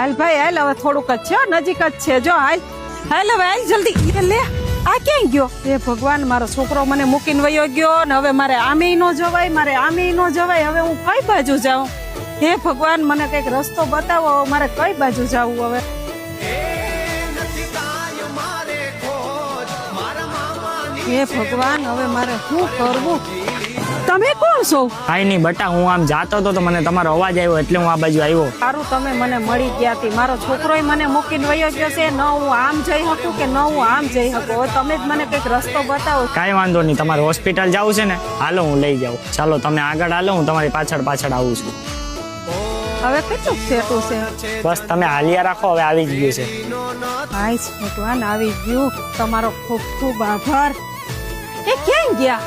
હાલ ભાઈ હાલ, હવે થોડુંક જ છે હો, નજીક જ છે. જો હાલ હાલ હવે હાલ જલ્દી. એ લે આ ક્યાં ગયો? એ ભગવાન, મારો છોકરો મને મૂકીને વયો ગયો ને હવે મારે આમે ન જવાય, મારે આમે ન જવાય. હવે હું કઈ બાજુ જાઉં? હે ભગવાન, મને કઈક રસ્તો બતાવો, મારે કઈ બાજુ જાવું હવે? હે ભગવાન, હવે મારે શું કરવું? તમે કોણ છો? કાઈ નહીં બટા, હું આમ જાતો હતો તો મને તમારો અવાજ આવ્યો એટલે હું આ બાજુ આવ્યો. સારું તમે મને મળી ગયા હતી. મારો છોકરોય મને મૂકીને વયો ગયો છે. ન હું આમ જઈ શકું કે ન હું આમ જઈ શકું. હવે તમે જ મને કઈક રસ્તો બતાવો. કાંઈ વાંધો નહીં, તમારે હોસ્પિટલ જવું છે ને, હાલો હું લઈ જાઉં. ચાલો તમે આગળ હાલો, હું તમારી પાછળ પાછળ આવું છું. હવે કેટલું સેટું છે? બસ તમે હાલિયા રાખો, હવે આવી જ ગયું છે. હાય ભગવાન, આવી ગયું. તમારો ખૂબ ખૂબ આભાર. એ ક્યાં ગયા?